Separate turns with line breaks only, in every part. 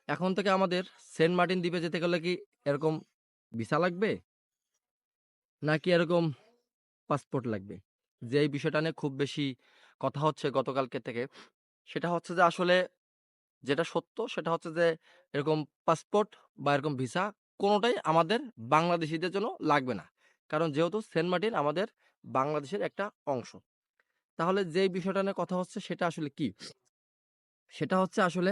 এখন থেকে আমাদের সেন্ট মার্টিন দ্বীপে যেতে গেলে কি এরকম ভিসা লাগবে? নাকি এরকম পাসপোর্ট লাগবে? যে এই বিষয়টা নিয়ে খুব বেশি কথা হচ্ছে গতকালকে থেকে। সেটা হচ্ছে যে আসলে যেটা সত্য সেটা হচ্ছে যে এরকম পাসপোর্ট বা এরকম ভিসা কোনটাই আমাদের বাংলাদেশীদের জন্য লাগবে না। কারণ যেহেতু সেন্ট মার্টিন আমাদের বাংলাদেশের একটা অংশ। তাহলে যেই বিষয়টা নিয়ে কথা হচ্ছে সেটা আসলে কি? সেটা হচ্ছে আসলে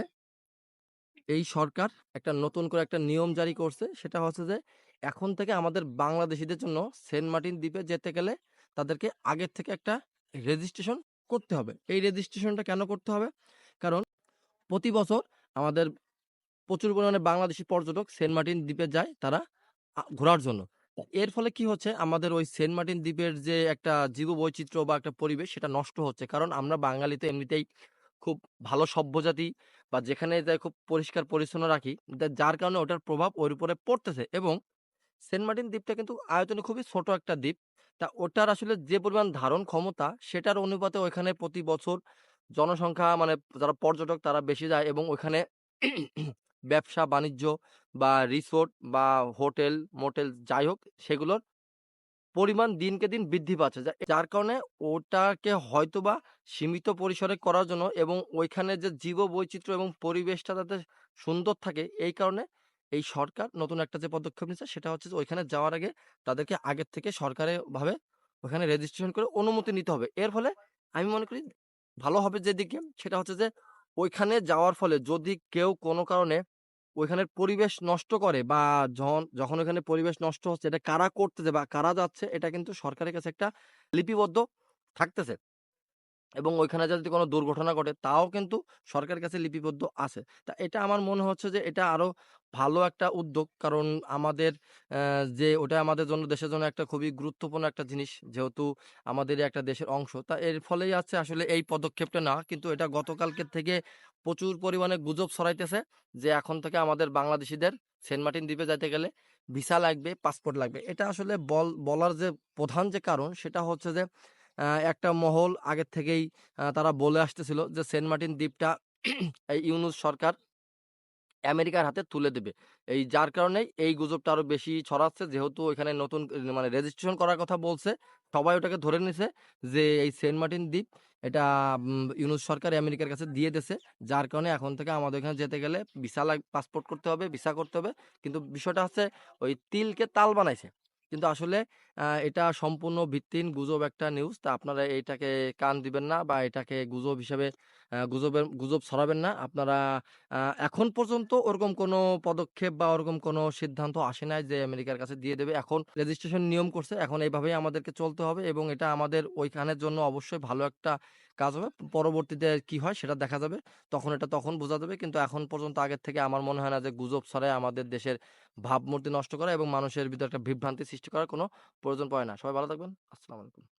এই সরকার একটা নতুন করে একটা নিয়ম জারি করছে। সেটা হচ্ছে যে এখন থেকে আমাদের বাংলাদেশীদের জন্য সেন্ট মার্টিন দ্বীপে যেতে গেলে তাদেরকে আগের থেকে একটা রেজিস্ট্রেশন করতে হবে। এই রেজিস্ট্রেশনটা কেন করতে হবে? কারণ প্রতি বছর আমাদের প্রচুর পরিমাণে বাংলাদেশী পর্যটক সেন্ট মার্টিন দ্বীপে যায় তারা ঘোরার জন্য। এর ফলে কি হচ্ছে আমাদের ওই সেন্ট মার্টিন দ্বীপের যে একটা জীববৈচিত্র্য বা একটা পরিবেশ সেটা নষ্ট হচ্ছে। কারণ আমরা বাঙালি তো এমনিতেই খুব ভালো সভ্যজাতি বা যেখানে যাই খুব পরিষ্কার পরিচ্ছন্ন রাখি। যার কারণে ওটার প্রভাব ওর উপরে পড়তেছে এবং সেন্ট মার্টিন দ্বীপটা কিন্তু আয়তনে খুবই ছোট একটা দ্বীপ। তা ওটার আসলে যে পরিমাণ ধারণ ক্ষমতা সেটার অনুপাতে ওইখানে প্রতি বছর জনসংখ্যা মানে যারা পর্যটক তারা বেশি যায় এবং ওইখানে ব্যবসা-বাণিজ্য বা রিসোর্ট বা হোটেল, মোটেল যাই হোক সেগুলোর পরিমাণ দিনকে দিন বৃদ্ধি পাচ্ছে। যার কারণে ওটাকে হয়তোবা সীমিত পরিসরে করার জন্য এবং ওইখানে যে জীববৈচিত্র্য এবং পরিবেশটা যাতে সুন্দর থাকে এই কারণে এই সরকার নতুন একটা যে পদক্ষেপ নিচ্ছে সেটা হচ্ছে যে ওইখানে যাওয়ার আগে তাদেরকে আগের থেকে সরকারিভাবে ওখানে রেজিস্ট্রেশন করে অনুমতি নিতে হবে। এর ফলে আমি মনে করি ভালো হবে যেদিকে সেটা হচ্ছে যে ওইখানে যাওয়ার ফলে যদি কেউ কোনো কারণে ওইখানের পরিবেশ নষ্ট করে বা যখন ওইখানে পরিবেশ নষ্ট হচ্ছে এটা কারা করতেছে বা কারা যাচ্ছে এটা কিন্তু সরকারের কাছে একটা লিপিবদ্ধ থাকতেছে। এবং ওইখানে যদি কোনো দুর্ঘটনা ঘটে তাও কিন্তু সরকারের কাছে লিপিবদ্ধ আছে। তা এটা আমার মনে হচ্ছে যে এটা আরো ভালো একটা উদ্যোগ। কারণ আমাদের যে ওটা আমাদের জন্য দেশের জন্য একটা খুবই গুরুত্বপূর্ণ একটা জিনিস। যেহেতু আমাদেরই একটা দেশের অংশ। তা এর ফলেই আছে আসলে এই পদক্ষেপটা নেওয়া। কিন্তু এটা গতকালকের থেকে প্রচুর পরিমাণে গুজব ছড়াইতেছে যে এখন থেকে আমাদের বাংলাদেশীদের সেন্ট মার্টিন দ্বীপে যাইতে গেলে ভিসা লাগবে, পাসপোর্ট লাগবে। এটা আসলে বলার যে প্রধান যে কারণ সেটা হচ্ছে যে একটা মহল আগের থেকেই তারা বলে আসতেছিল যে সেন্ট মার্টিন দ্বীপটা এই ইউনূস সরকার আমেরিকার হাতে তুলে দেবে। এই যার কারণেই এই গুজবটা আরো বেশি ছড়াচ্ছে। যেহেতু এখানে নতুন মানে রেজিস্ট্রেশন করার কথা বলছে। সবাই ওটাকে ধরে নিছে যে এই সেন্ট মার্টিন দ্বীপ এটা ইউনূস সরকার আমেরিকার কাছে দিয়ে দিছে। যার কারণে এখন থেকে আমাদের এখানে যেতে গেলে পাসপোর্ট করতে হবে, ভিসা করতে হবে। কিন্তু বিষয়টা হচ্ছে ওই তিলকে তাল বানাইছে। কিন্তু আসলে এটা সম্পূর্ণ ভিত্তিহীন গুজব একটা নিউজ। তা আপনারা এইটাকে কান দিবেন না বা এটাকে গুজব হিসেবে গুজব ছড়াবেন না। আপনারা আ এখন পর্যন্ত ওরকম কোনো পদক্ষেপ বা ওরকম কোনো সিদ্ধান্ত আসে নাই যে আমেরিকার কাছে দিয়ে দেবে। এখন রেজিস্ট্রেশন নিয়ম করছে। এখন এভাবেই আমাদেরকে চলতে হবে এবং এটা আমাদের ওইখানের জন্য অবশ্যই ভালো একটা কাজ হবে। পরবর্তীতে কি হয় সেটা দেখা যাবে। তখন বোঝা যাবে। কিন্তু এখন পর্যন্ত আগের থেকে আমার মনে হয় না যে গুজব ছড়ায় আমাদের দেশের ভাবমূর্তি নষ্ট করা এবং মানুষের ভিতরে একটা বিভ্রান্তি সৃষ্টি করার কোনো প্রয়োজন পড়ে না। সবাই ভালো থাকবেন। আসসালামু আলাইকুম।